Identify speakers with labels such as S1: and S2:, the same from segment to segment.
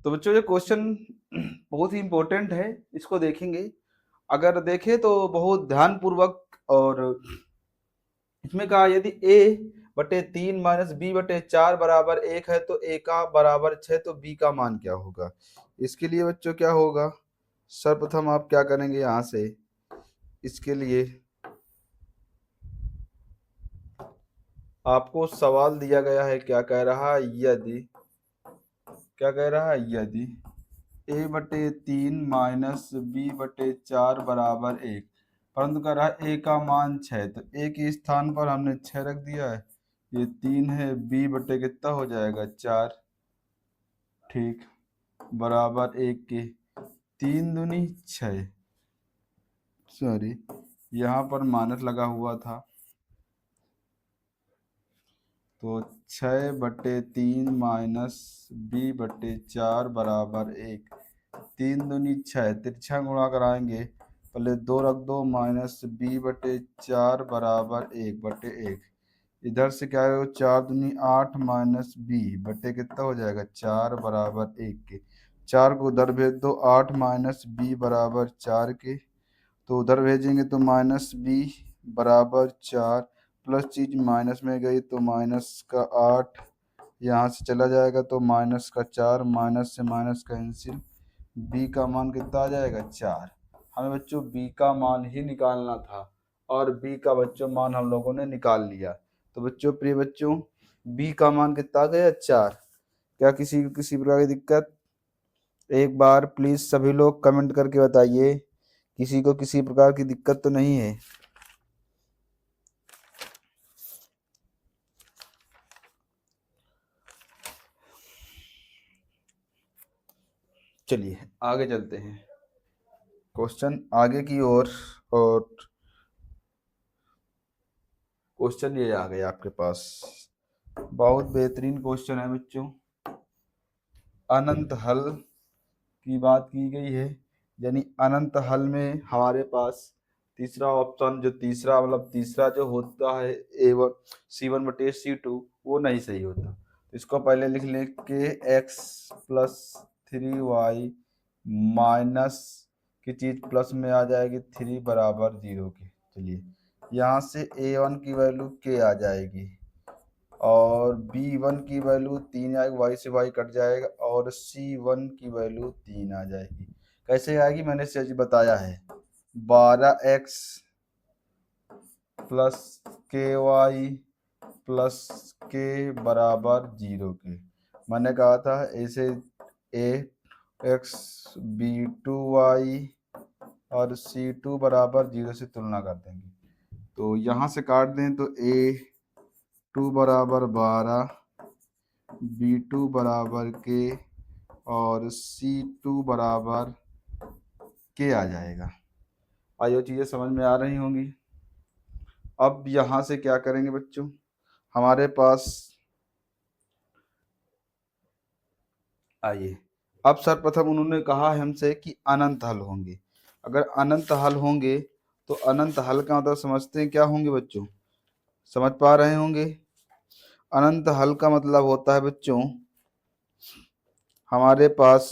S1: तो बच्चों ये क्वेश्चन बहुत ही इम्पोर्टेंट है, इसको देखेंगे। अगर देखें तो बहुत ध्यानपूर्वक, और इसमें कहा यदि a बटे 3 माइनस बी बटे 4 बराबर 1 है तो a का बराबर 6, तो b का मान क्या होगा। इसके लिए बच्चों क्या होगा, सर्वप्रथम आप क्या करेंगे, यहाँ से इसके लिए आपको सवाल दिया गया है, क्या कह रहा है, यदि a बटे 3 माइनस बी बटे 4 बराबर 1, परंतु कह रहा है a का मान 6, तो a के स्थान पर हमने 6 रख दिया है। ये 3 है, b बटे कितना हो जाएगा 4, ठीक, बराबर 1 के 3 दूनी 6, सॉरी यहाँ पर माइनस लगा हुआ था, तो 6 बटे 3 माइनस बी बटे 4 बराबर 1, 3 दूनी 6, तिरछा गुणा कराएंगे, पहले 2 रख दो, माइनस बी बटे 4 बराबर 1 बटे 1, इधर से क्या है 4 दूनी 8 माइनस बी बटे कितना हो जाएगा 4 बराबर 1 के, 4 को उधर भेज दो, 8 माइनस बी बराबर 4 के, तो उधर भेजेंगे तो माइनस बी बराबर 4, प्लस चीज माइनस में गई तो माइनस का 8 यहाँ से चला जाएगा, तो माइनस का 4, माइनस से माइनस कैंसिल, b का मान कितना आ जाएगा 4। हमें बच्चों b का मान ही निकालना था, और b का बच्चों मान हम लोगों ने निकाल लिया। तो बच्चों, प्रिय बच्चों, b का मान कितना आ गया 4। क्या किसी को किसी प्रकार की दिक्कत, एक बार प्लीज सभी लोग कमेंट करके बताइए, किसी को किसी प्रकार की दिक्कत तो नहीं है। चलिए आगे चलते हैं क्वेश्चन आगे की ओर, और क्वेश्चन ये आ गए आपके पास, बहुत बेहतरीन क्वेश्चन है बच्चों। अनंत हल की बात की गई है, यानी अनंत हल में हमारे पास तीसरा ऑप्शन, जो तीसरा मतलब तीसरा जो होता है a1 c1 बटे c2, वो नहीं सही होता। इसको पहले लिख लें कि x प्लस 3y माइनस की चीज प्लस में आ जाएगी 3 बराबर 0 के। चलिए यहाँ से a1 की वैल्यू k आ जाएगी, और b1 की वैल्यू 3 आएगी, y से y कट जाएगा, और c1 की वैल्यू 3 आ जाएगी। कैसे आएगी, मैंने सच बताया है, 12x प्लस के वाई प्लस के बराबर 0 के। मैंने कहा था ऐसे a x b2y और c2 बराबर 0 से तुलना कर देंगे, तो यहाँ से काट दें तो a2 बराबर 12, b2 बराबर के, और c2 बराबर के आ जाएगा। आइए चीज़ें समझ में आ रही होंगी। अब यहाँ से क्या करेंगे बच्चों, हमारे पास आइए, अब सर्वप्रथम उन्होंने कहा है हमसे कि अनंत हल होंगे। अगर अनंत हल होंगे तो अनंत हल का मतलब समझते हैं क्या होंगे बच्चों, समझ पा रहे होंगे। अनंत हल का मतलब होता है बच्चों, हमारे पास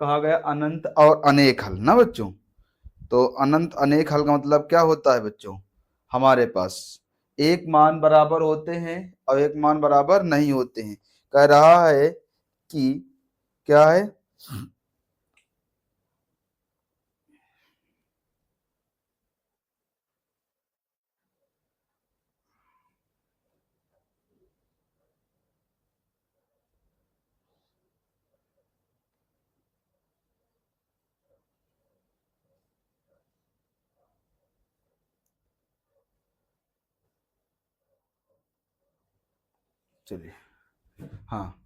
S1: कहा गया अनंत और अनेक हल ना बच्चों। तो अनंत अनेक हल का मतलब क्या होता है बच्चों, हमारे पास एक मान बराबर होते हैं और एक मान बराबर नहीं होते हैं। कह रहा है कि क्या है, चलिए हाँ,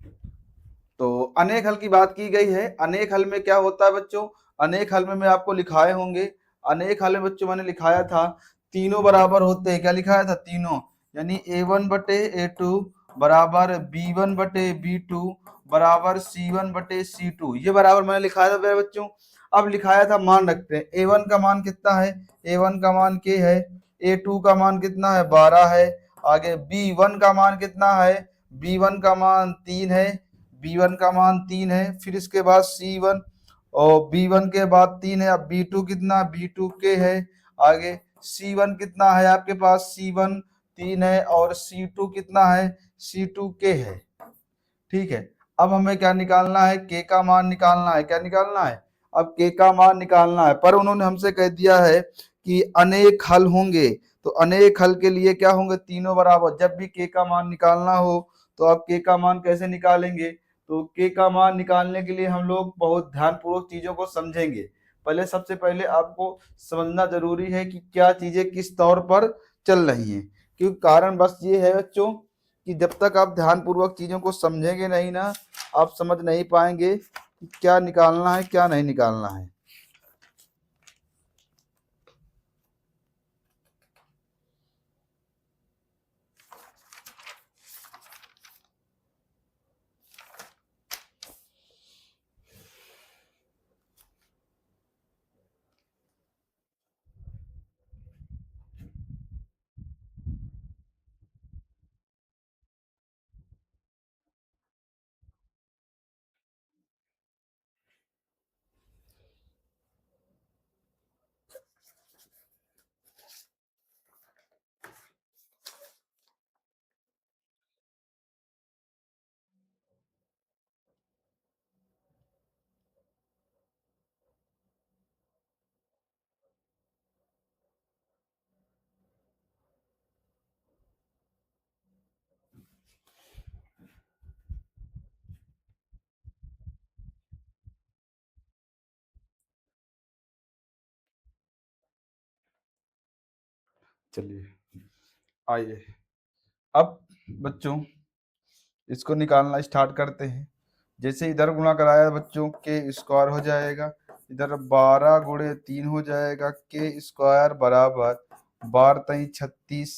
S1: तो अनेक हल की बात की गई है। अनेक हल में क्या होता है बच्चों, अनेक हल में मैं आपको लिखाए होंगे, अनेक हल में बच्चों मैंने लिखाया था तीनों बराबर होते हैं। क्या लिखाया था, तीनों, यानी a1 बटे a2 बराबर b1 बटे b2 बराबर c1 बटे c2, ये बराबर मैंने लिखाया था मेरे बच्चों। अब लिखाया था मान रखते हैं, a1 का मान कितना है, a1 का मान k है, a2 का मान कितना है 12 है, आगे b1 का मान कितना है, B1 का मान 3 है, B1 का मान 3 है, फिर इसके बाद C1 और B1 के बाद 3 है। अब B2 कितना, B2 के है, आगे C1 कितना है आपके पास, C1 3 है और C2 कितना है, C2 के है। ठीक है, अब हमें क्या निकालना है, के का मान निकालना है। क्या निकालना है, अब के का मान निकालना है, पर उन्होंने हमसे कह दिया है कि अनेक हल होंगे, तो अनेक हल के लिए क्या होंगे, तीनों बराबर। जब भी के का मान निकालना हो तो आप के का मान कैसे निकालेंगे, तो के का मान निकालने के लिए हम लोग बहुत ध्यानपूर्वक चीजों को समझेंगे। पहले सबसे पहले आपको समझना जरूरी है कि क्या चीजें किस तौर पर चल रही हैं, क्योंकि कारण बस ये है बच्चों कि जब तक आप ध्यानपूर्वक चीजों को समझेंगे नहीं ना, आप समझ नहीं पाएंगे कि क्या निकालना है क्या नहीं निकालना है। चलिए आइए, अब बच्चों इसको निकालना स्टार्ट करते हैं। जैसे इधर गुणा कराया बच्चों, के स्क्वायर हो जाएगा, इधर 12 गुणे 3 हो जाएगा, के स्क्वायर बराबर 12 तई 36,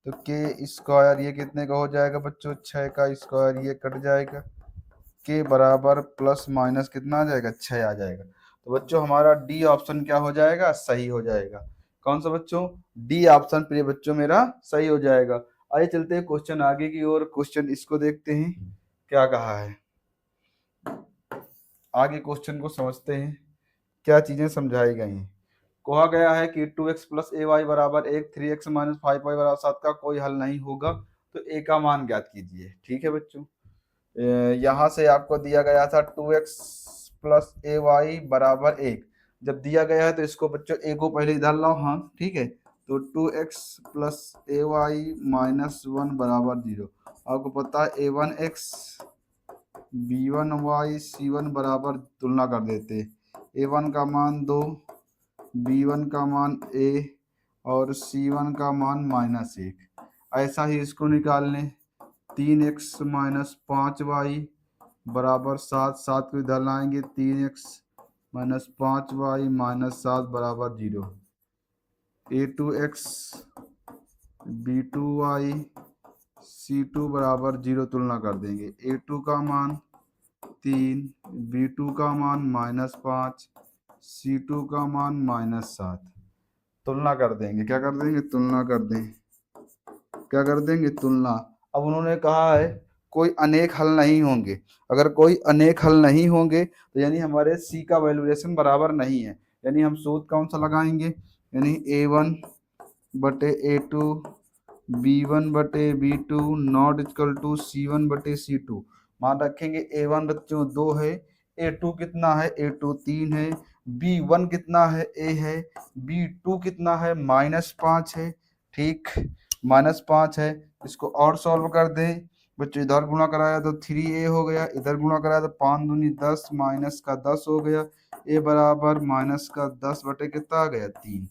S1: तो के स्क्वायर ये कितने का हो जाएगा बच्चों, 6 का स्क्वायर, ये कट जाएगा, के बराबर प्लस माइनस कितना आ जाएगा, 6 आ जाएगा। तो बच्चों हमारा डी ऑप्शन क्या हो जाएगा, सही हो जाएगा। कौन सा बच्चों, डी ऑप्शन प्रिय बच्चों मेरा सही हो जाएगा। आइए चलते हैं क्वेश्चन आगे की ओर, क्वेश्चन इसको देखते हैं क्या कहा है। आगे क्वेश्चन को समझते हैं क्या चीजें समझाई गई हैं। कहा गया है कि 2x प्लस ए वाई बराबर 1, 3x माइनस 5y बराबर 7 का कोई हल नहीं होगा, तो ए का मान ज्ञात कीजिए। ठीक है बच्चों, यहाँ से आपको दिया गया था 2x प्लस ए वाई बराबर 1। जब दिया गया है तो इसको बच्चों ए को पहले इधर लाओ, हाँ ठीक है, तो 2x प्लस ए वाई माइनस 1 बराबर 0। आपको पता है a1x b1y c1 बराबर, तुलना कर देते, a1 का मान 2, b1 का मान a और c1 का मान -1। ऐसा ही इसको निकाल लें, 3x माइनस 5y बराबर 7, 7 को इधर लाएंगे, 3x माइनस 5y माइनस 7 बराबर 0। a2x b2y c2 बराबर 0, तुलना कर देंगे, a2 का मान 3, b2 का मान -5, c2 का मान -7, तुलना कर देंगे। क्या कर देंगे, तुलना कर देंगे, क्या कर देंगे, तुलना। अब उन्होंने कहा है कोई अनेक हल नहीं होंगे, अगर कोई अनेक हल नहीं होंगे तो यानी हमारे सी का वैल्यूएशन बराबर नहीं है, यानी हम सूत्र कौन सा लगाएंगे, यानी a1 बटे a2 b1 बटे b2 not equal to c1 बटे c2। मान रखेंगे a1 बच्चों 2 है, a2 कितना है, a2 3 है, b1 कितना है, a है, b2 कितना है, -5 है। ठीक, -5 है, इसको और सॉल्व कर दें बच्चों, इधर गुणा कराया तो 3a हो गया, इधर गुणा कराया तो 5 दूनी 10 माइनस का 10 हो गया, a बराबर माइनस का 10 बटे कितना आ गया, 3।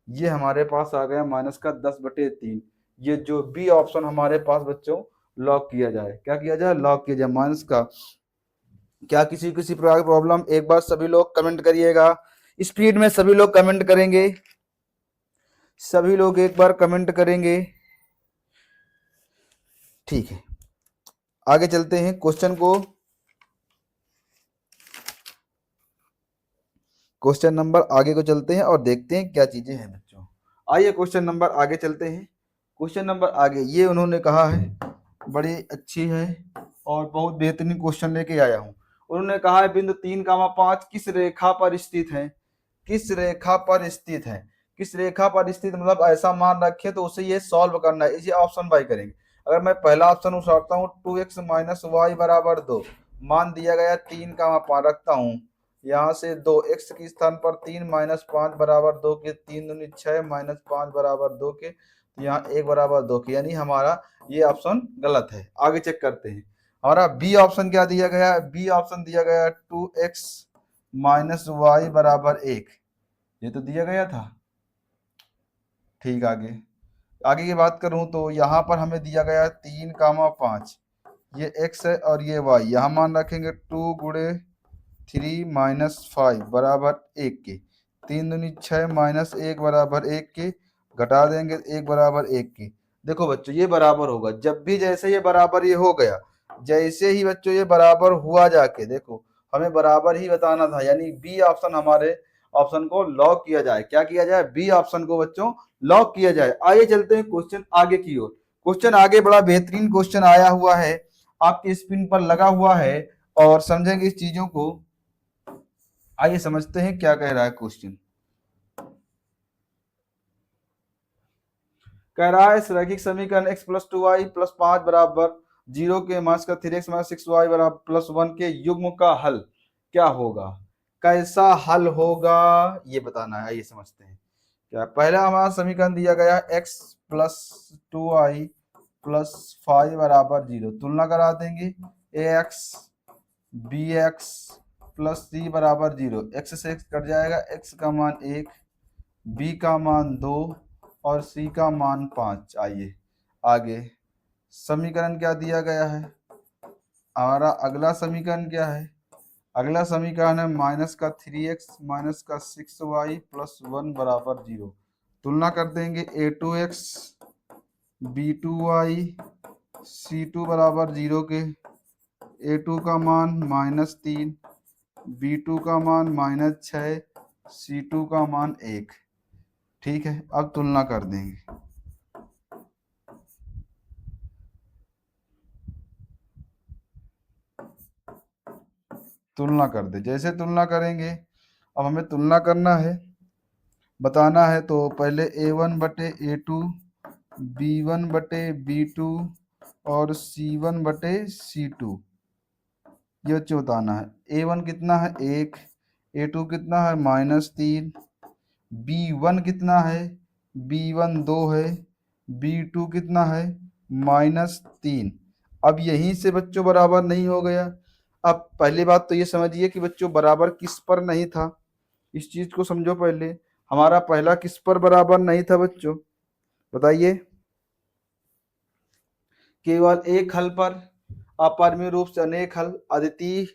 S1: ये हमारे पास आ गया -10/3। ये जो बी ऑप्शन हमारे पास बच्चों लॉक किया जाए, क्या किया जाए, लॉक किया जाए माइनस का। क्या किसी किसी प्रकार की प्रॉब्लम, एक बार सभी लोग कमेंट करिएगा, स्पीड में सभी लोग कमेंट करेंगे, सभी लोग एक बार कमेंट करेंगे। ठीक है, आगे चलते हैं क्वेश्चन को, क्वेश्चन नंबर आगे को चलते हैं और देखते हैं क्या चीजें हैं बच्चों। आइए क्वेश्चन नंबर आगे चलते हैं। क्वेश्चन नंबर आगे ये उन्होंने कहा है बड़ी अच्छी है और बहुत बेहतरीन क्वेश्चन लेके आया हूँ। उन्होंने कहा है बिंदु 3,5 किस रेखा पर स्थित है? किस रेखा पर स्थित है? किस रेखा पर स्थित मतलब ऐसा मान रखे तो उसे ये सॉल्व करना है, इसे ऑप्शन बाई करेंगे। अगर मैं पहला ऑप्शन उठाता हूँ 2x माइनस वाई बराबर 2, मान दिया गया 3,5 रखता हूँ, यहाँ से 2x के स्थान पर 3 माइनस 5 बराबर 2 के, 3 दूनी 6 माइनस 5 बराबर 2 के, तो यहाँ 1 बराबर 2 के, यानी हमारा ये ऑप्शन गलत है। आगे चेक करते हैं। हमारा बी ऑप्शन क्या दिया गया है? बी ऑप्शन दिया गया 2x माइनस वाई बराबर 1, ये तो दिया गया था। ठीक, आगे आगे की बात करूं तो यहाँ पर हमें दिया गया 3,5, ये x है और ये y, यहाँ मान रखेंगे 2 गुणे 3 माइनस 5 बराबर 1 के, 3 दूनी 6 माइनस 1 बराबर 1 के, घटा देंगे 1 बराबर 1 के। देखो बच्चों ये बराबर होगा, जब भी जैसे ये बराबर ये हो गया, जैसे ही बच्चों ये बराबर हुआ जाके देखो हमें बराबर ही बताना था, यानी बी ऑप्शन हमारे ऑप्शन को लॉक किया जाए। क्या किया जाए? बी ऑप्शन को बच्चों लॉक किया जाए। आइए चलते हैं क्वेश्चन आगे की ओर। क्वेश्चन आगे बड़ा बेहतरीन क्वेश्चन आया हुआ है, आपकी स्क्रीन पर लगा हुआ है और समझेंगे इस चीजों को। आइए समझते हैं क्या कह रहा है क्वेश्चन। कह रहा है रैखिक समीकरण x प्लस 2y प्लस 5 बराबर 0 के माइनस का 3x माइनस 6y बराबर प्लस 1 के युग्म का हल क्या होगा? कैसा हल होगा ये बताना है। आइए समझते हैं। क्या पहला हमारा समीकरण दिया गया x प्लस 2y प्लस 5 बराबर 0, तुलना करा देंगे ax bx प्लस c बराबर 0, x से x कट जाएगा, x का मान 1, b का मान 2 और c का मान 5। आइए आगे समीकरण क्या दिया गया है? हमारा अगला समीकरण क्या है? अगला समीकरण है माइनस का 3x माइनस का 6y प्लस 1 बराबर 0, तुलना कर देंगे a2x b2y c2 बराबर 0 के, a2 का मान -3, b2 का मान -6, c2 का मान 1। ठीक है, अब तुलना कर देंगे। तुलना कर दे, जैसे तुलना करेंगे, अब हमें तुलना करना है, बताना है, तो पहले a1 बटे a2, b1 बटे b2 और c1 बटे c2 ये बच्चे बताना है। a1 कितना है 1, a2 कितना है -3, b1 कितना है, b1 2 है, b2 कितना है -3। अब यहीं से बच्चों बराबर नहीं हो गया। अब पहली बात तो ये समझिए कि बच्चों बराबर किस पर नहीं था, इस चीज को समझो। पहले हमारा पहला किस पर बराबर नहीं था बच्चों, बताइए? केवल एक हल पर, अपरिमेय रूप से अनेक हल, अद्वितीय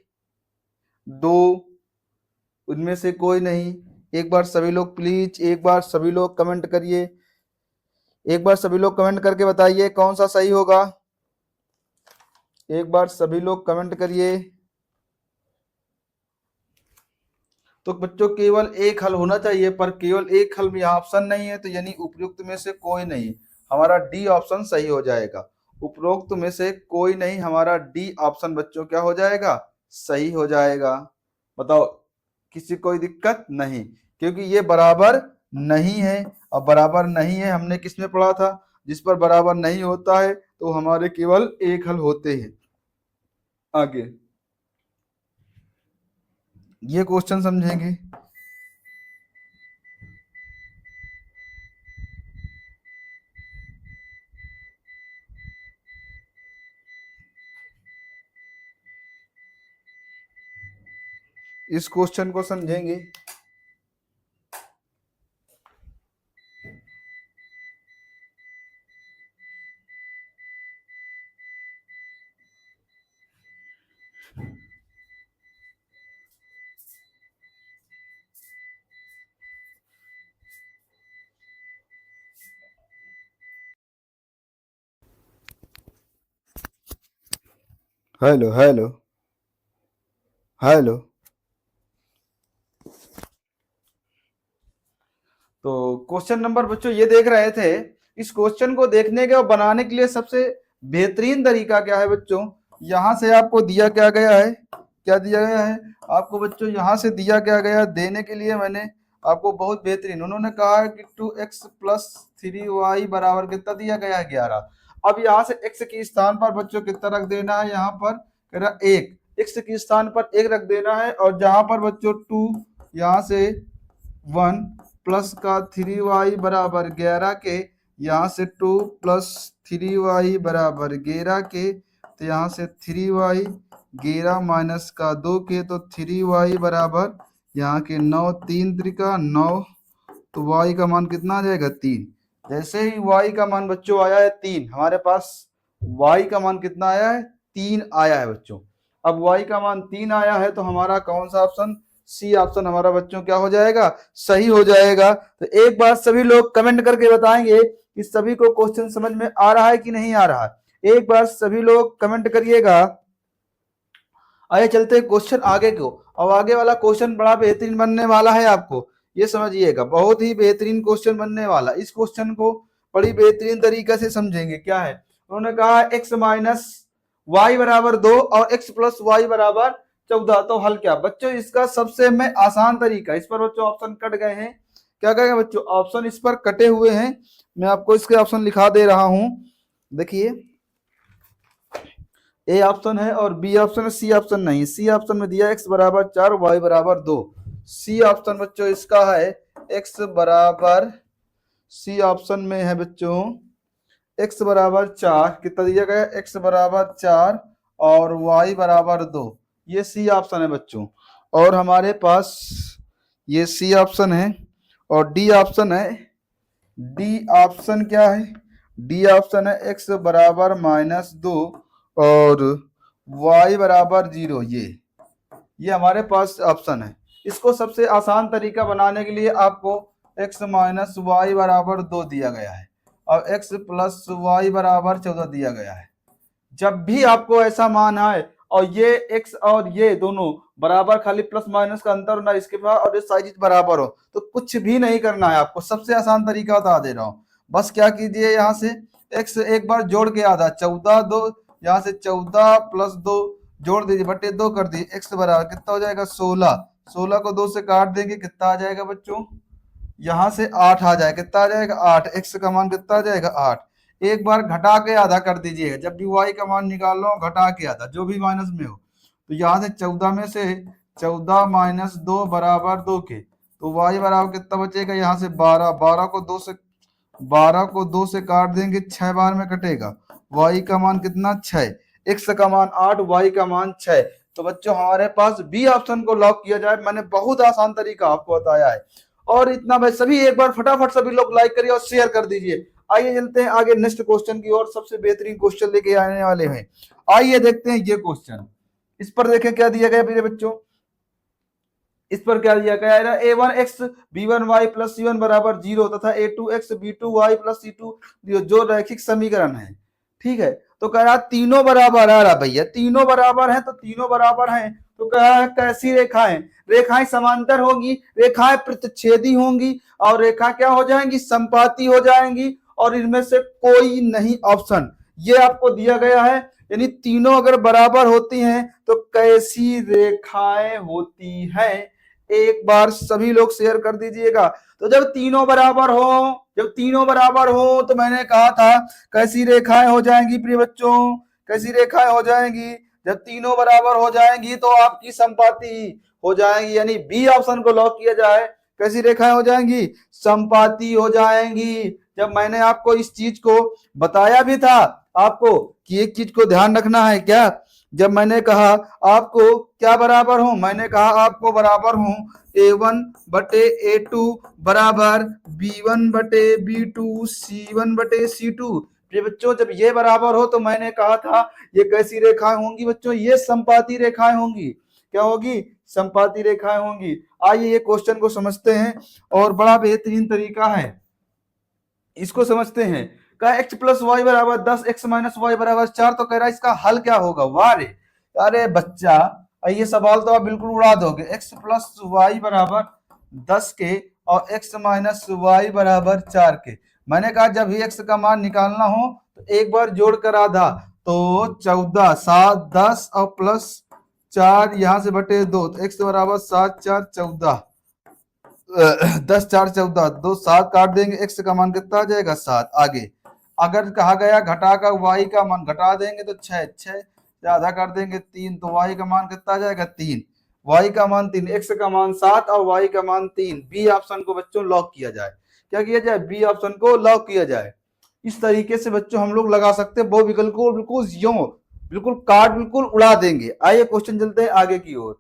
S1: दो, उनमें से कोई नहीं। एक बार सभी लोग प्लीज, एक बार सभी लोग कमेंट करिए, एक बार सभी लोग कमेंट करके बताइए कौन सा सही होगा। एक बार सभी लोग कमेंट करिए। तो बच्चों केवल एक हल होना चाहिए, पर केवल एक हल में ऑप्शन नहीं है, तो यानी उपयुक्त में से कोई नहीं, हमारा डी ऑप्शन सही हो जाएगा। उपरोक्त में से कोई नहीं, हमारा डी ऑप्शन बच्चों क्या हो जाएगा? सही हो जाएगा। बताओ, किसी कोई दिक्कत नहीं, क्योंकि ये बराबर नहीं है। अब बराबर नहीं है हमने किस में पढ़ा था? जिस पर बराबर नहीं होता है तो हमारे केवल एक हल होते हैं। आगे ये क्वेश्चन समझेंगे। इस क्वेश्चन को समझेंगे। Hello hello hello. तो क्वेश्चन नंबर बच्चों ये देख रहे थे। इस क्वेश्चन को देखने के और बनाने के लिए सबसे बेहतरीन तरीका क्या है बच्चों, यहाँ से आपको दिया क्या गया है, क्या दिया गया है आपको बच्चों, यहाँ से दिया क्या गया देने के लिए मैंने आपको बहुत बेहतरीन, उन्होंने कहा है कि 2x प्लस 3y बराबर कितना दिया गया है 11। अब यहाँ से x के स्थान पर बच्चों कितना रख देना है, यहाँ पर कह रहा 1, x के स्थान पर 1 रख देना है, और जहां पर बच्चों 2 यहाँ से 1 प्लस का 3y बराबर 11 के, यहाँ से 2 प्लस 3y बराबर 11 के, तो यहाँ से 3y 11 माइनस का 2 के, तो 3y बराबर यहाँ के 9, 3 त्रिका 9, तो y का मान कितना आ जाएगा 3। जैसे ही y का मान बच्चों आया है 3, हमारे पास y का मान कितना आया है 3 आया है बच्चों। अब y का मान 3 आया है तो हमारा कौन सा ऑप्शन, सी ऑप्शन हमारा बच्चों क्या हो जाएगा, सही हो जाएगा। तो एक बार सभी लोग कमेंट करके बताएंगे कि सभी को क्वेश्चन समझ में आ रहा है कि नहीं आ रहा है, एक बार सभी लोग कमेंट करिएगा। आइए चलते हैं क्वेश्चन आगे को। अब आगे वाला क्वेश्चन बड़ा बेहतरीन बनने वाला है, आपको ये समझिएगा, बहुत ही बेहतरीन क्वेश्चन बनने वाला। इस क्वेश्चन को बड़ी बेहतरीन तरीके से समझेंगे। क्या है, उन्होंने कहा x माइनस वाई बराबर 2 और x प्लस वाई बराबर 14, तो हल क्या बच्चों, इसका सबसे में आसान तरीका, इस पर बच्चों ऑप्शन कट गए हैं, क्या कहेंगे बच्चों, ऑप्शन इस पर कटे हुए हैं, मैं आपको इसके ऑप्शन लिखा दे रहा हूं। देखिए ए ऑप्शन है और बी ऑप्शन है, सी ऑप्शन नहीं। सी ऑप्शन में दिया x बराबर 4 y बराबर 2। सी ऑप्शन बच्चों इसका है x बराबर, सी ऑप्शन में है बच्चों x बराबर 4, कितना दिया गया x बराबर 4 और y बराबर 2, ये सी ऑप्शन है बच्चों। और हमारे पास ये सी ऑप्शन है, और डी ऑप्शन है, डी ऑप्शन क्या है, डी ऑप्शन है x बराबर -2 और y बराबर 0, ये हमारे पास ऑप्शन है। इसको सबसे आसान तरीका बनाने के लिए आपको x माइनस वाई बराबर 2 दिया गया है और x प्लस वाई बराबर 14 दिया गया है। जब भी आपको ऐसा मान आए और ये x और ये दोनों बराबर, खाली प्लस माइनस का अंतर होना इसके बाद, और ये साइज बराबर हो, तो कुछ भी नहीं करना है आपको, सबसे आसान तरीका बता दे रहा हूँ। बस क्या कीजिए, यहाँ से x एक बार जोड़ के आधा 14, 2 यहाँ से 14 प्लस 2 जोड़ दीजिए, बटे 2 कर दिए, x बराबर कितना हो जाएगा 16, 16 को 2 से काट देंगे, कितना आ जाएगा बच्चों, यहाँ से 8 आ जाएगा, कितना आ जाएगा 8, x का मान कितना आ जाएगा 8। एक बार घटा के आधा कर दीजिएगा, जब भी y का मान निकाल लो घटा के आधा, जो भी माइनस में हो, तो यहाँ से 14 में से 14 माइनस 2 बराबर 2 के, तो y बराबर कितना बचेगा, यहाँ से 12, 12 को 2 से काट देंगे, 6 बार में कटेगा, y का मान कितना 6, x का मान 8, y का मान 6। तो बच्चों हमारे पास बी ऑप्शन को लॉक किया जाए, मैंने बहुत आसान तरीका आपको बताया है। और इतना भाई सभी एक बार फटाफट सभी लोग लाइक करिए और शेयर कर दीजिए। आइए चलते हैं आगे नेक्स्ट क्वेश्चन की ओर, सबसे बेहतरीन क्वेश्चन लेके आने वाले हैं। आइए देखते हैं ये क्वेश्चन, इस पर देखें क्या दिया गया मेरे बच्चों, इस पर क्या दिया गया है, a1x b1y प्लस c1 बराबर 0 तथा a2x b2y प्लस c2 जो रैखिक समीकरण है। ठीक है, तो कह रहा तीनों बराबर आ रहा भैया, तीनों बराबर है, तो तीनों बराबर हैं, तो कह रहा है कैसी रेखाएं, रेखाएं समांतर होंगी, रेखाएं प्रतिच्छेदी होंगी, और रेखा क्या हो जाएंगी, संपाती हो जाएंगी, और इनमें से कोई नहीं ऑप्शन, ये आपको दिया गया है। यानी तीनों अगर बराबर होती हैं तो कैसी रेखाएं होती हैं, एक बार सभी लोग शेयर कर दीजिएगा। तो जब तीनों बराबर हो, तो मैंने कहा था कैसी रेखाएं हो जाएंगी प्रिय बच्चों, कैसी रेखाएं हो जाएंगी, जब तीनों बराबर हो जाएंगी तो आपकी संपाती हो जाएंगी, यानी बी ऑप्शन को लॉक किया जाए, कैसी रेखाएं हो जाएंगी, संपाती हो जाएंगी। जब मैंने आपको इस चीज को बताया भी था आपको कि एक चीज को ध्यान रखना है, क्या, जब मैंने कहा आपको क्या बराबर हूं, मैंने कहा आपको बराबर हूं a1 बटे a2 बराबर b1 बटे b2 c1 बटे c2। बच्चों जब ये बराबर हो तो मैंने कहा था ये कैसी रेखाएं होंगी बच्चों, ये संपाती रेखाएं होंगी, क्या होगी, संपाती रेखाएं होंगी। आइए ये क्वेश्चन को समझते हैं, और बड़ा बेहतरीन तरीका है, इसको समझते हैं। कहा x प्लस वाई बराबर 10, x माइनस वाई बराबर 4, तो कह रहा है इसका हल क्या होगा। वाह रे, अरे बच्चा ये सवाल तो आप बिल्कुल उड़ा दोगे, x प्लस वाई बराबर 10 के और x माइनस वाई बराबर 4 के। मैंने कहा जब भी x का मान निकालना हो तो एक बार जोड़ कर आधा, तो 14, 7, 10 और प्लस 4 यहाँ से बटे 2, तो x बराबर 7 4 14, 10 4 14, 2 7 काट देंगे, x का मान कितना आ जाएगा 7। आगे अगर कहा गया घटा कर y का मान घटा देंगे तो 6 6 से आधा कर देंगे 3, तो y का मान कितना आ जाएगा 3, y का मान 3, x का मान 7 और y का मान 3। बी ऑप्शन को बच्चों लॉक किया जाए। क्या किया जाए? बी ऑप्शन को लॉक किया जाए। इस तरीके से बच्चों हम लोग लगा सकते हैं बहु विकल्प को, बिल्कुल यूं बिल्कुल काट बिल्कुल उड़ा देंगे। आइए क्वेश्चन चलते हैं आगे की ओर।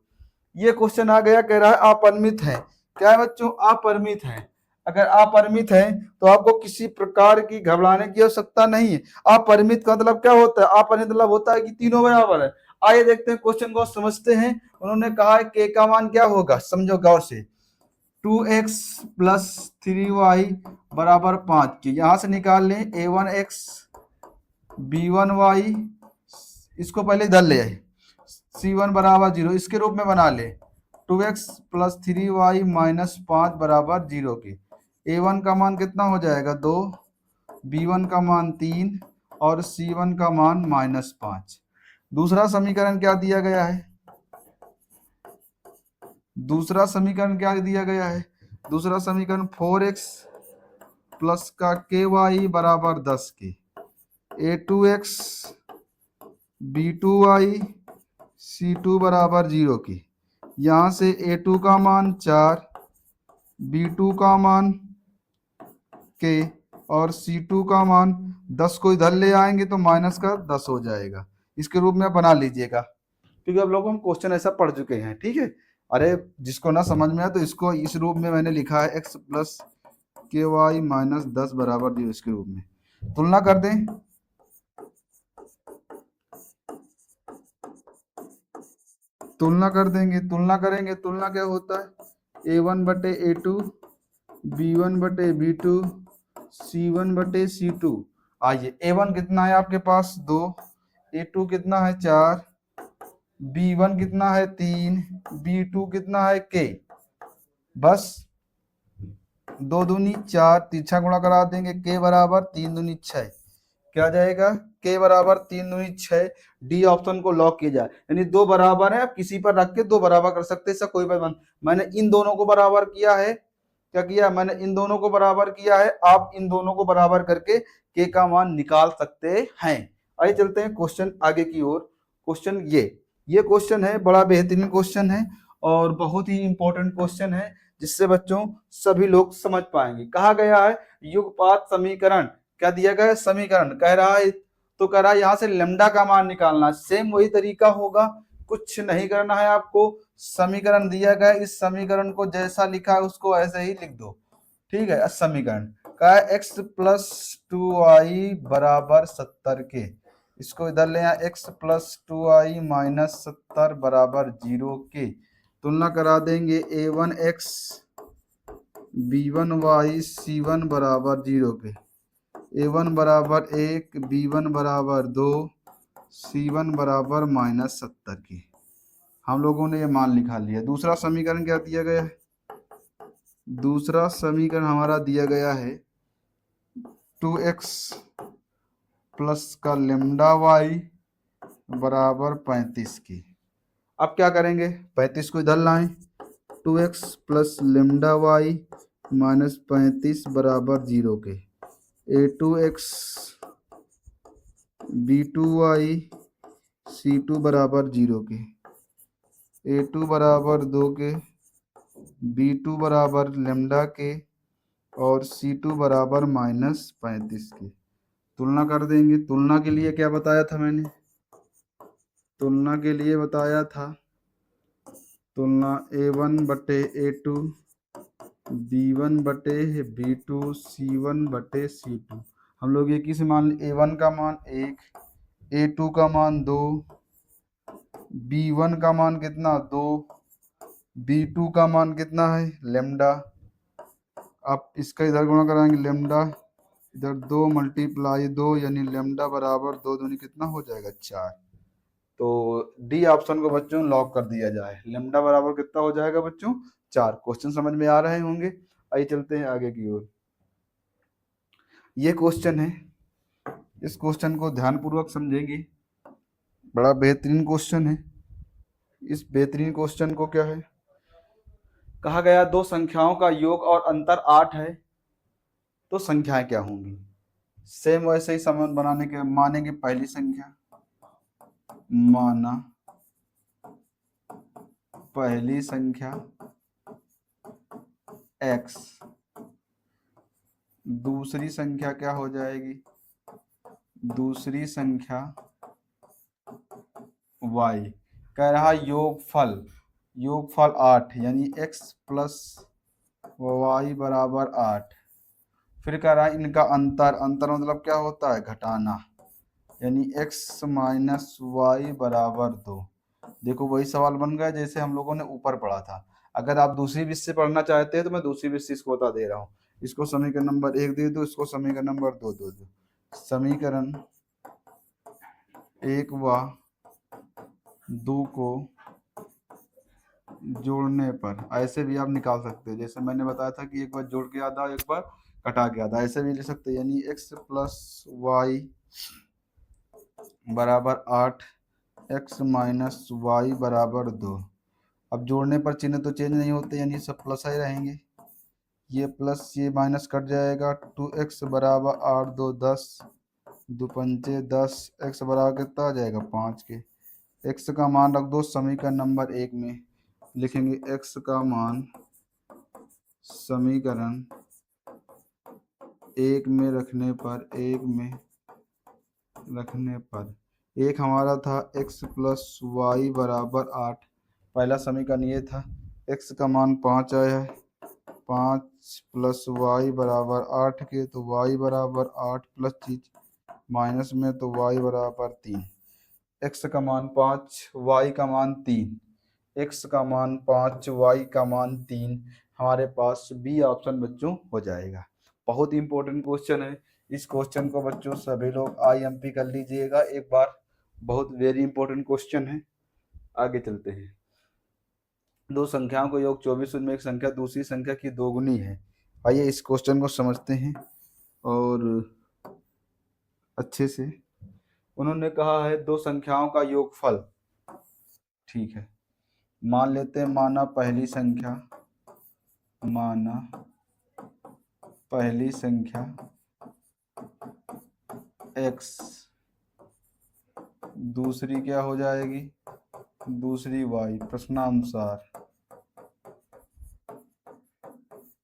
S1: ये क्वेश्चन आ गया, कह रहा है अपरिमित है। क्या है बच्चों? अपरिमित है। अगर अपरिमित है तो आपको किसी प्रकार की घबराने की आवश्यकता नहीं है। अपरिमित का मतलब क्या होता है? अपरिमित मतलब होता है कि तीनों बराबर है। आइए देखते हैं क्वेश्चन को, समझते हैं। उन्होंने कहा है के का मान क्या होगा, समझो गौर से। 2x प्लस 3y बराबर 5 के यहां से निकाल लें a1x b1y, इसको पहले इधर ले आए, c1 बराबर 0 इसके रूप में बना ले। 2x प्लस 3y माइनस 5 बराबर 0 के। a1 का मान कितना हो जाएगा 2, b1 का मान 3 और c1 का मान -5। दूसरा समीकरण क्या दिया गया है? दूसरा समीकरण क्या दिया गया है? दूसरा समीकरण 4x प्लस का ky बराबर 10 के, a2x b2y c2 बराबर 0 की। यहाँ से a2 का मान 4, b2 का मान के और c2 का मान 10 को इधर ले आएंगे तो माइनस का 10 हो जाएगा। इसके रूप में बना लीजिएगा, क्योंकि अब लोग हम क्वेश्चन ऐसा पढ़ चुके हैं। ठीक है, अरे जिसको ना समझ में आए तो इसको इस रूप में मैंने लिखा है x प्लस के वाई माइनस 10 बराबर 0, इसके रूप में तुलना कर दें। तुलना कर देंगे, तुलना करेंगे, तुलना क्या होता है? a1 बटे a2, b1 बटे b2, c1 बटे c2। आइए a1 कितना है आपके पास 2, a2 कितना है 4, b1 कितना है 3, b2 कितना है k। बस 2 दूनी 4, तीछा गुणा करा देंगे, k बराबर 3 दूनी 6। क्या जाएगा? k बराबर 3 दूनी 6। डी ऑप्शन को लॉक किया जाए, यानी दो बराबर है, आप किसी पर रख के दो बराबर कर सकते हैं, इसका कोई बात। मैंने इन दोनों को बराबर किया है। क्या किया? मैंने इन दोनों को बराबर किया है। आप इन दोनों को बराबर करके k का मान निकाल सकते हैं। आइए चलते हैं क्वेश्चन आगे की ओर। क्वेश्चन ये क्वेश्चन है, बड़ा बेहतरीन क्वेश्चन है और बहुत ही इंपॉर्टेंट क्वेश्चन है, जिससे बच्चों सभी लोग समझ पाएंगे। कहा गया है युगपात समीकरण, क्या दिया गया है? समीकरण कह रहा है, तो कह रहा है यहाँ से लैम्डा का मान निकालना। सेम वही तरीका होगा, कुछ नहीं करना है आपको। समीकरण दिया गया, इस समीकरण को जैसा लिखा है उसको ऐसे ही लिख दो। ठीक है, समीकरण का है x प्लस 2y बराबर 70 के, इसको इधर ले आए x प्लस 2y माइनस 70 बराबर 0 के। तुलना करा देंगे a1x b1y c1 बराबर 0 के। a1 बराबर 1, b1 बराबर 2, c1 बराबर -70 की। हम लोगों ने ये मान लिखा लिया। दूसरा समीकरण क्या दिया गया है? दूसरा समीकरण हमारा दिया गया है 2x प्लस का लेमडा वाई बराबर 35 की। अब क्या करेंगे? 35 को इधर लाएं, 2x plus lambda Y minus 35 बराबर 0 के। a2x b2y c2 बराबर 0 के, a2 बराबर 2 के, b2 बराबर लेमडा के और c2 बराबर -35 के। तुलना कर देंगे। तुलना के लिए क्या बताया था मैंने? तुलना के लिए बताया था तुलना a1 बटे a2, b1 बटे b2, c1 बटे c2। हम लोग एक ही से मान a1 का मान 1, a2 का मान 2, b1 का मान कितना 2, b2 का मान कितना है लेमडा। आप इसका इधर गुणा कराएंगे लेमडा, इधर 2 मल्टीप्लाई 2 यानी लेमडा बराबर 2 दूनी कितना हो जाएगा 4। तो डी ऑप्शन को बच्चों लॉक कर दिया जाए। लेमडा बराबर कितना हो जाएगा बच्चों 4। क्वेश्चन समझ में आ रहे होंगे। आइए चलते हैं आगे की ओर। ये क्वेश्चन है, इस क्वेश्चन को ध्यानपूर्वक समझेंगे, बड़ा बेहतरीन क्वेश्चन है। इस बेहतरीन क्वेश्चन को क्या है, कहा गया दो संख्याओं का योग और अंतर 8 है, तो संख्याएं क्या होंगी। सेम वैसे ही संबंध बनाने के मानेंगे पहली संख्या, माना पहली संख्या x, दूसरी संख्या क्या हो जाएगी, दूसरी संख्या y। कह रहा योगफल, योगफल 8 यानी x प्लस y बराबर 8। फिर कह रहा है इनका अंतर, अंतर मतलब क्या होता है, घटाना, यानी x माइनस वाई बराबर 2। देखो वही सवाल बन गया जैसे हम लोगों ने ऊपर पढ़ा था। अगर आप दूसरी विधि से पढ़ना चाहते हैं तो मैं दूसरी विधि इसको बता दे रहा हूँ। इसको समीकरण नंबर 1 दे दो, इसको समीकरण नंबर 2 दे दो। समीकरण 1 व 2 को जोड़ने पर ऐसे भी आप निकाल सकते हो, जैसे मैंने बताया था कि एक बार जोड़ के आधा एक बार कटा के आधा, ऐसे भी ले सकते हैं। यानी x प्लस वाई बराबर 8, x माइनस वाई बराबर 2। अब जोड़ने पर चिन्ह तो चेंज नहीं होते, यानी सब प्लस ही रहेंगे। ये प्लस ये माइनस कट जाएगा। 2x बराबर 8 2 10, 2 पंचे 10, x बराबर कितना आ जाएगा 5 के। x का मान रख दो समीकरण नंबर 1 में, लिखेंगे x का मान समीकरण 1 में रखने पर, 1 में रखने पर एक हमारा था x प्लस वाई बराबर 8, पहला समीकरण ये था। x का मान 5 आया है, 5 प्लस वाई बराबर 8 के, तो y बराबर 8 प्लस चीज माइनस में तो y बराबर 3। x का मान 5, y का मान 3, x का मान 5, y का मान 3, हमारे पास बी ऑप्शन बच्चों हो जाएगा। बहुत इंपॉर्टेंट क्वेश्चन है। इस क्वेश्चन को बच्चों सभी लोग IMP कर लीजिएगा एक बार, बहुत वेरी इंपॉर्टेंट क्वेश्चन है। आगे चलते हैं। दो संख्याओं को योग 24, उनमें एक संख्या दूसरी संख्या की दोगुनी है। आइए इस क्वेश्चन को समझते हैं और अच्छे से। उन्होंने कहा है दो संख्याओं का योगफल, ठीक है, मान लेते हैं, माना पहली संख्या, माना पहली संख्या x, दूसरी क्या हो जाएगी, दूसरी y, प्रश्नानुसार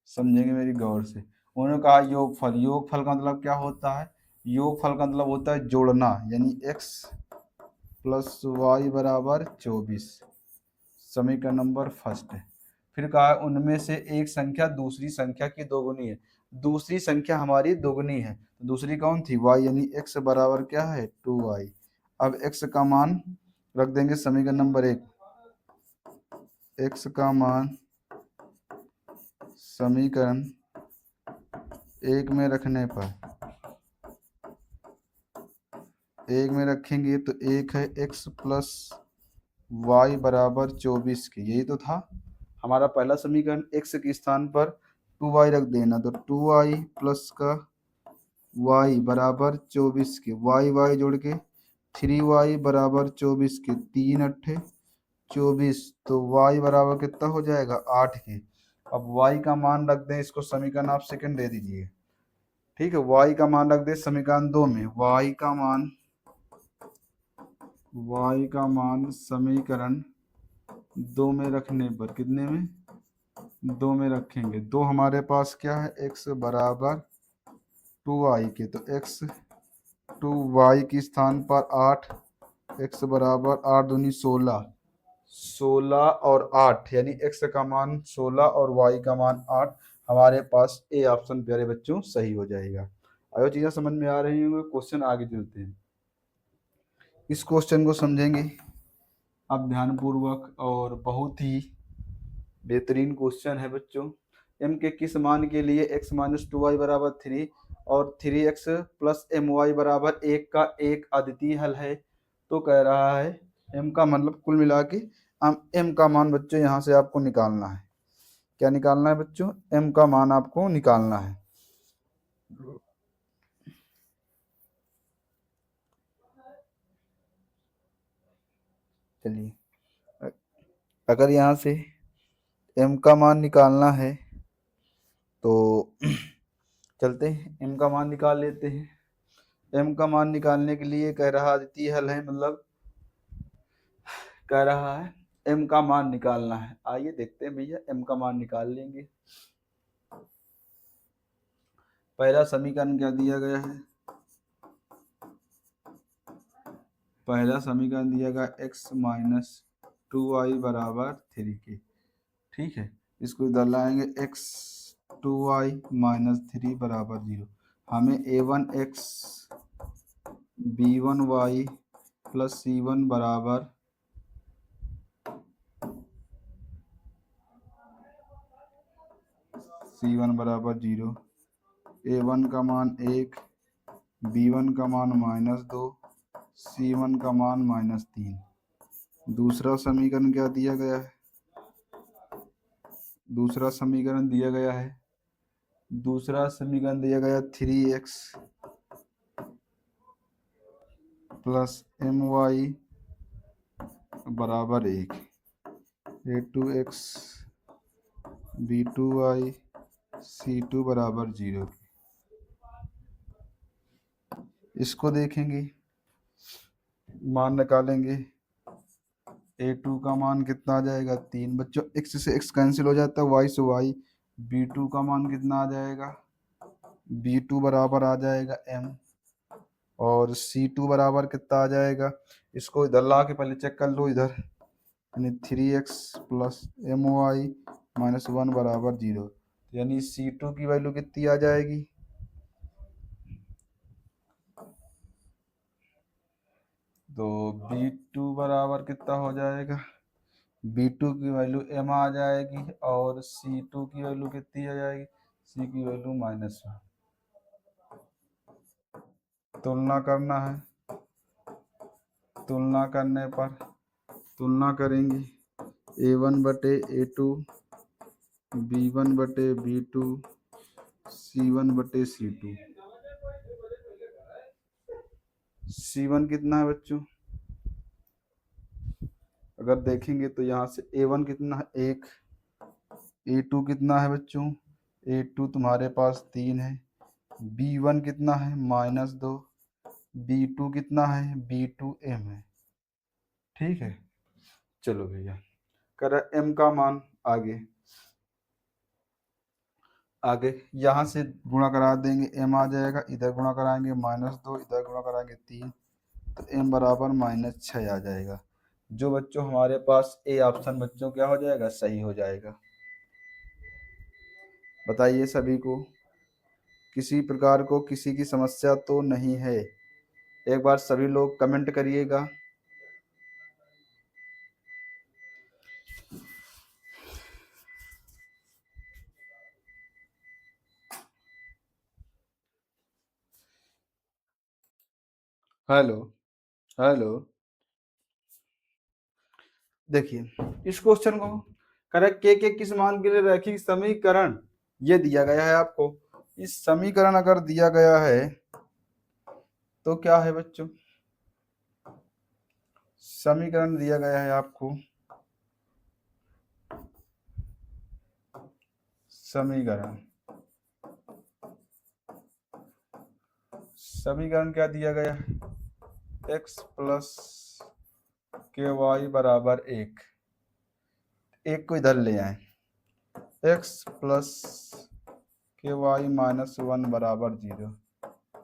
S1: समझेंगे मेरी गौर से। उन्होंने कहा योगफल, योगफल का मतलब क्या होता है, योगफल का मतलब होता है जोड़ना, यानी x प्लस वाई बराबर 24, समीकरण नंबर फर्स्ट है। फिर कहा उनमें से एक संख्या दूसरी संख्या की दोगुनी है। दूसरी संख्या हमारी दोगुनी है, तो दूसरी कौन थी, y, यानी x बराबर क्या है 2y। अब x का मान रख देंगे समीकरण नंबर 1, x का मान समीकरण 1 में रखने पर, 1 में रखेंगे तो एक है x प्लस वाई बराबर 24 की, यही तो था हमारा पहला समीकरण। x के स्थान पर 2y रख देना, तो 2y प्लस का y बराबर 24 के, y जोड़ के 3y बराबर 24 के, 3 अट्ठे 24, तो y बराबर कितना हो जाएगा 8 के। अब y का मान रख दें, इसको समीकरण आप सेकंड दे दीजिए, ठीक है। y का मान रख दे समीकरण 2 में, y का मान समीकरण 2 में रखने पर, कितने में, 2 में रखेंगे। 2 हमारे पास क्या है, x बराबर 2y के, तो x 2y के स्थान पर 8, x बराबर 8 दूनी 16, 16 और 8, यानी x का मान 16 और y का मान 8, हमारे पास ए ऑप्शन प्यारे बच्चों सही हो जाएगा। अगर चीज़ें समझ में आ रही होंगी, क्वेश्चन आगे चलते हैं। इस क्वेश्चन को समझेंगे आप ध्यानपूर्वक, और बहुत ही बेहतरीन क्वेश्चन है बच्चों। m के किस मान के लिए x माइनस 2y बराबर 3 और 3x प्लस my बराबर 1 का एक अद्वितीय हल है। तो कह रहा है m का मतलब कुल मिला के m का मान बच्चों यहाँ से आपको निकालना है। क्या निकालना है बच्चों, m का मान आपको निकालना है। चलिए, अगर यहाँ से m का मान निकालना है तो चलते हैं m का मान निकाल लेते हैं। m का मान निकालने के लिए कह रहा आदित्य हल है, मतलब कह रहा है m का मान निकालना है। आइए देखते हैं भैया, m का मान निकाल लेंगे। पहला समीकरण क्या दिया गया है? पहला समीकरण दिया गया x माइनस 2y बराबर 3 के। ठीक है, इसको इधर लाएंगे x 2y माइनस 3 बराबर 0। हमें a1x b1y प्लस c1 बराबर बराबर 0, a1 का मान 1, b1 का मान -2, c1 का मान -3। दूसरा समीकरण क्या दिया गया है? दूसरा समीकरण दिया गया है 3x प्लस my बराबर 1, a2x b2y c2 बराबर 0। इसको देखेंगे, मान निकालेंगे। a2 का मान कितना आ जाएगा? 3। बच्चों x से x कैंसिल हो जाता है, y से y। b2 का मान कितना आ जाएगा? b2 बराबर आ जाएगा m, और c2 बराबर कितना आ जाएगा? इसको इधर ला के पहले चेक कर लो इधर, यानी 3x प्लस my माइनस 1 बराबर 0। यानी c2 की वैल्यू कितनी आ जाएगी? तो b2 बराबर कितना हो जाएगा? b2 की वैल्यू m आ जाएगी, और c2 की वैल्यू कितनी आ जाएगी? c की वैल्यू -1। तुलना करना है, तुलना करने पर तुलना करेंगे a1 बटे a2, b1 बटे b2, c1 बटे c2। c1 कितना है बच्चों? अगर देखेंगे तो यहाँ से a1 कितना है? 1। a2 कितना है बच्चों? a2 तुम्हारे पास 3 है। b1 कितना है? -2। b2 कितना है? b2 m है। ठीक है, चलो भैया, कर m का मान आगे आगे यहाँ से गुणा करा देंगे, m आ जाएगा। इधर गुणा कराएंगे -2, इधर गुणा कराएंगे 3, तो m बराबर -6 आ जाएगा। जो बच्चों हमारे पास ए ऑप्शन बच्चों क्या हो जाएगा? सही हो जाएगा। बताइए सभी को, किसी प्रकार को किसी की समस्या तो नहीं है? एक बार सभी लोग कमेंट करिएगा। Hello, hello. देखिए इस क्वेश्चन को, करेक्ट के किस मान के लिए रैखिक समीकरण ये दिया गया है आपको। इस समीकरण अगर दिया गया है तो क्या है बच्चों? समीकरण दिया गया है आपको, समीकरण समीकरण क्या दिया गया है? x प्लस के वाई बराबर 1। एक को इधर ले आए, x प्लस के वाई माइनस 1 बराबर 0।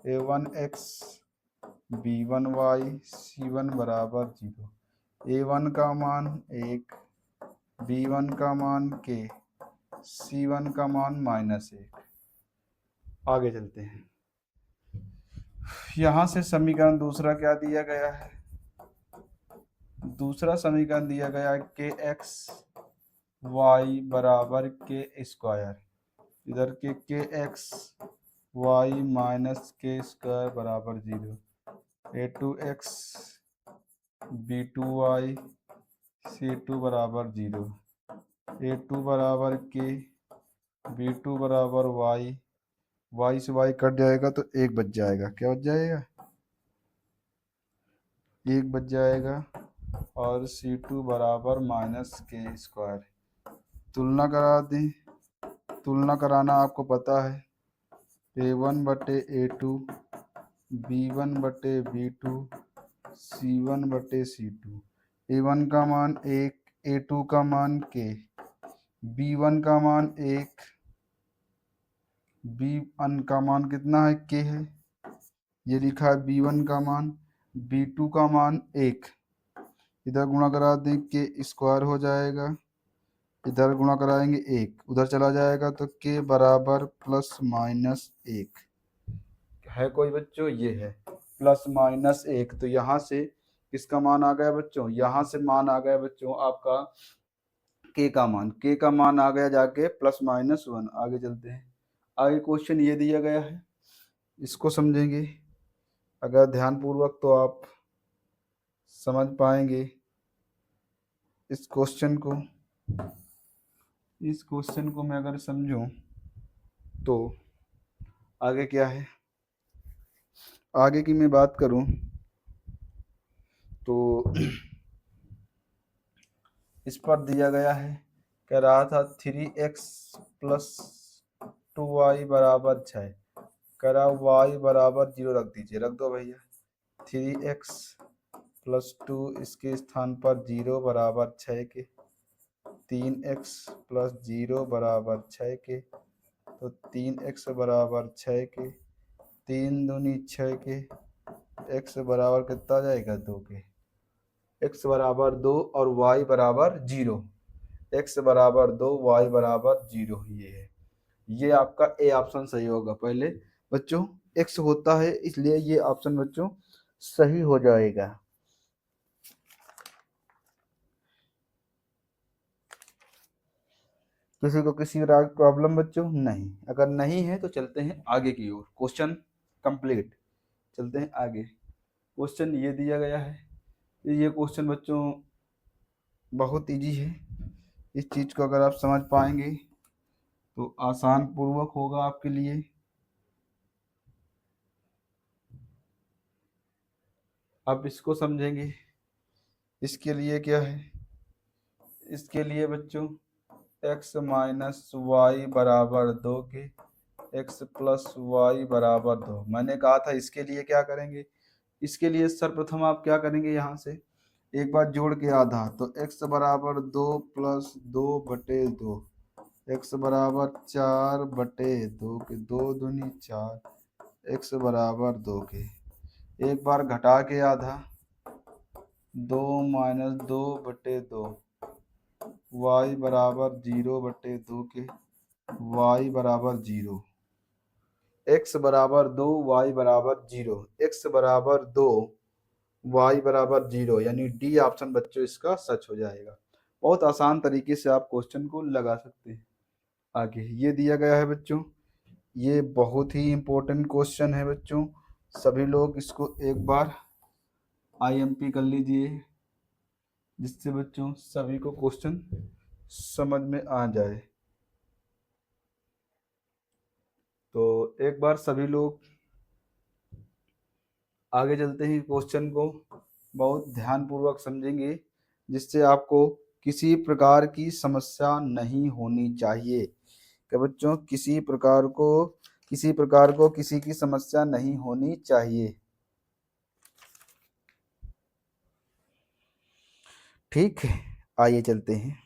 S1: a1x b1y c1 बराबर 0। a1 का मान 1, b1 का मान k, c1 का मान -1। आगे चलते हैं। यहाँ से समीकरण दूसरा क्या दिया गया है? दूसरा समीकरण दिया गया है के एक्स वाई बराबर के स्क्वायर। इधर के एक्स वाई माइनस के स्क्वायर बराबर 0। a2x b2y c2 बराबर 0। a2 बराबर के, b2 बराबर y, y से y कट जाएगा तो 1 बच जाएगा। क्या बच जाएगा? 1 बच जाएगा। और C2 बराबर माइनस के स्क्वायर। तुलना करा दें। तुलना कराना आपको पता है, A1 बटे A2, B1 बटे B2, C1 बटे C2। A1 का मान 1, A2 का मान K, B1 का मान 1, B1 का मान कितना है, K है, ये लिखा है B1 का मान। B2 का मान 1, इधर गुणा करा दें के स्क्वायर हो जाएगा, इधर गुणा कराएंगे 1, उधर चला जाएगा तो के बराबर प्लस माइनस 1 है। कोई बच्चों ये है प्लस माइनस 1, तो यहाँ से किसका मान आ गया बच्चों, यहाँ से मान आ गया बच्चों आपका के का मान। के का मान आ गया जाके प्लस माइनस 1। आगे चलते हैं। आगे क्वेश्चन ये दिया गया है, इसको समझेंगे अगर ध्यानपूर्वक तो आप समझ पाएंगे इस क्वेश्चन को। इस क्वेश्चन को मैं अगर समझूं तो आगे क्या है, आगे की मैं बात करूं तो इस पर दिया गया है, कह रहा था 3x प्लस 2y बराबर 6, कह रहा y बराबर 0 रख दीजिए, रख दो भैया। 3x प्लस 2 इसके स्थान पर 0 बराबर 6 के, 3x प्लस 0 बराबर 6 के, तो 3x बराबर 6 के, 3 दूनी 6 के, x बराबर कितना जाएगा 2 के, x बराबर 2 और y बराबर 0, x बराबर 2 y बराबर 0। ये है, ये आपका ए ऑप्शन सही होगा। पहले बच्चों x होता है इसलिए ये ऑप्शन बच्चों सही हो जाएगा। किसी को किसी प्रॉब्लम बच्चों नहीं, अगर नहीं है तो चलते हैं आगे की ओर। क्वेश्चन कंप्लीट, चलते हैं आगे। क्वेश्चन ये दिया गया है, ये क्वेश्चन बच्चों बहुत इजी है। इस चीज़ को अगर आप समझ पाएंगे तो आसान पूर्वक होगा आपके लिए। आप इसको समझेंगे, इसके लिए क्या है, इसके लिए बच्चों x माइनस वाई बराबर 2 के, x प्लस वाई बराबर 2। मैंने कहा था इसके लिए क्या करेंगे, इसके लिए सर्वप्रथम आप क्या करेंगे, यहाँ से एक बार जोड़ के आधा, तो x बराबर 2 प्लस 2 बटे 2, x बराबर 4 बटे 2 के, 2 दूनी 4, x बराबर 2 के। एक बार घटा के आधा, 2 माइनस 2 बटे 2, y बराबर 0 बटे 2 के, y बराबर 0, x बराबर 2 y बराबर 0, x बराबर 2 y बराबर 0, यानी डी ऑप्शन बच्चों इसका सच हो जाएगा। बहुत आसान तरीके से आप क्वेश्चन को लगा सकते हैं। आगे ये दिया गया है बच्चों, ये बहुत ही इम्पोर्टेंट क्वेश्चन है बच्चों, सभी लोग इसको एक बार IMP कर लीजिए, जिससे बच्चों सभी को क्वेश्चन समझ में आ जाए। तो एक बार सभी लोग आगे चलते हैं, क्वेश्चन को बहुत ध्यानपूर्वक समझेंगे, जिससे आपको किसी प्रकार की समस्या नहीं होनी चाहिए। कि बच्चों किसी प्रकार को किसी की समस्या नहीं होनी चाहिए। ठीक है, आइए चलते हैं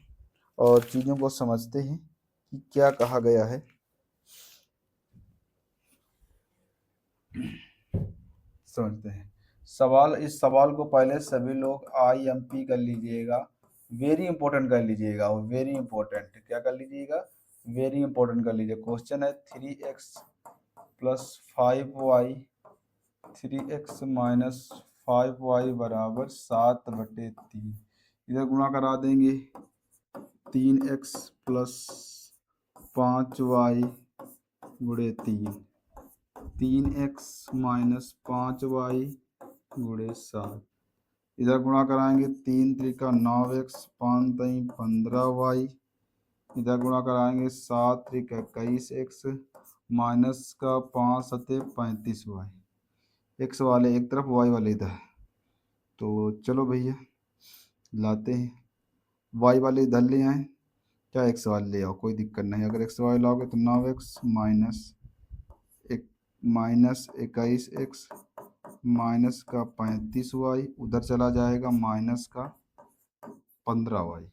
S1: और चीज़ों को समझते हैं कि क्या कहा गया है। समझते हैं सवाल। इस सवाल को पहले सभी लोग IMP कर लीजिएगा, वेरी इंपॉर्टेंट कर लीजिएगा, वेरी इंपॉर्टेंट क्या कर लीजिएगा, वेरी इंपॉर्टेंट कर लीजिए। क्वेश्चन है 3x plus 5y, 3x minus 5y बराबर 7 बटे 3। इधर गुणा करा देंगे, 3x प्लस 5y गुणे 3, 3x माइनस 5y गुणे 7। इधर गुणा कराएंगे, 3 त्रिका 9x, 5 तई 15y, इधर गुणा कराएंगे 7 त्रिका 21x, माइनस का 5 सते 35y, x वाले एक तरफ y वाले इधर। तो चलो भैया लाते हैं, वाई वाले इधर ले आए, क्या एक्स वाले ले आओ, कोई दिक्कत नहीं। अगर एक्स वाले लाओगे तो 9x माइनस एक माइनस 21x माइनस का 35y, उधर चला जाएगा माइनस का 15y।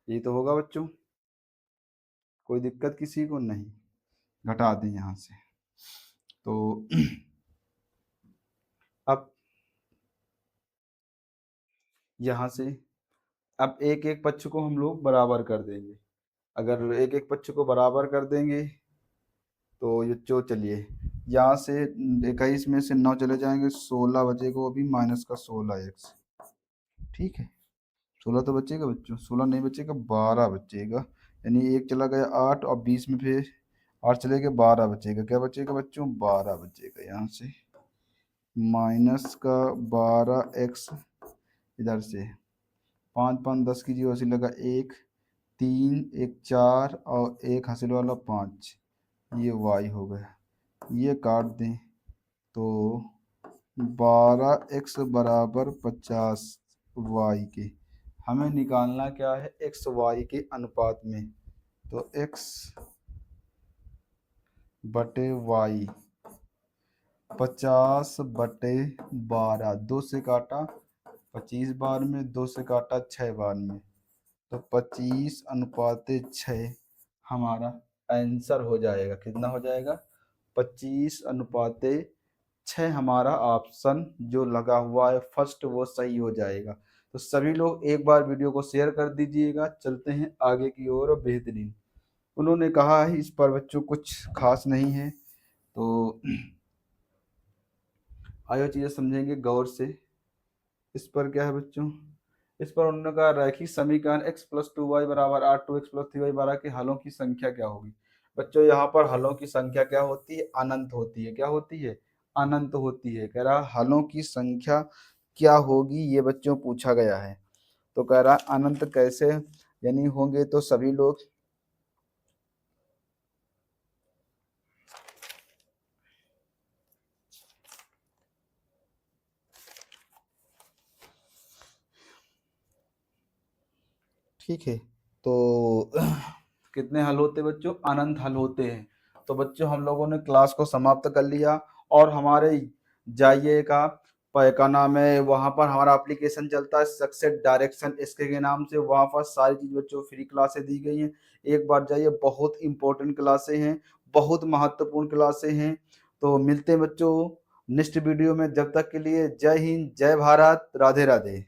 S1: ये तो होगा बच्चों, कोई दिक्कत किसी को नहीं। घटा दें यहाँ से तो अब यहाँ से अब एक एक पक्ष को हम लोग बराबर कर देंगे। अगर एक एक पक्ष को बराबर कर देंगे तो ये जो चलिए यहाँ से 21 में से 9 चले जाएंगे, 16 बचेगा, वो भी माइनस का 16x। ठीक है, 16 तो बचेगा बच्चों, 16 नहीं बचेगा, 12 बचेगा। यानी एक चला गया 8 और 20 में फिर 8 चले गए, 12 बचेगा। क्या बचेगा बच्चों? 12 बचेगा। यहाँ से माइनस का 12x, इधर से 5 5 10 की जीरो से लगा 1 3 1 4 और एक हासिल वाला 5, ये y हो गया। ये काट दें तो 12x बराबर 50y के। हमें निकालना क्या है? x y के अनुपात में। तो x बटे y 50/12, 2 से काटा 25 बार में, 2 से काटा 6 बार में, तो 25/6 हमारा आंसर हो जाएगा। कितना हो जाएगा? 25/6 हमारा ऑप्शन जो लगा हुआ है फर्स्ट वो सही हो जाएगा। तो सभी लोग एक बार वीडियो को शेयर कर दीजिएगा। चलते हैं आगे की ओर। बेहतरीन उन्होंने कहा है, इस पर बच्चों कुछ खास नहीं है, तो आयो चीज़ें समझेंगे गौर से। इस पर क्या है बच्चों? इस पर उन्होंने कहा रैखिक समीकरण x + 2y बराबर 8 2x + 3y बारह के हलों की संख्या क्या होगी? बच्चों यहाँ पर हलों की संख्या क्या होती है? अनंत होती है। क्या होती है? अनंत होती है। कह रहा हलों की संख्या क्या होगी, ये बच्चों पूछा गया है। तो कह रहा अनंत कैसे यानी होंगे, तो सभी लोग ठीक है। तो कितने हल होते बच्चों? अनंत हल होते हैं। तो बच्चों हम लोगों ने क्लास को समाप्त कर लिया और हमारे जाइए का नाम है, वहाँ पर हमारा एप्लीकेशन चलता है सक्सेस डायरेक्शन इसके के नाम से। वहाँ पर सारी चीज़ बच्चों फ्री क्लासें दी गई हैं। एक बार जाइए, बहुत इंपॉर्टेंट क्लासें हैं, बहुत महत्वपूर्ण क्लासें हैं। तो मिलते हैं बच्चों नेक्स्ट वीडियो में। जब तक के लिए जय हिंद, जय भारत, राधे राधे।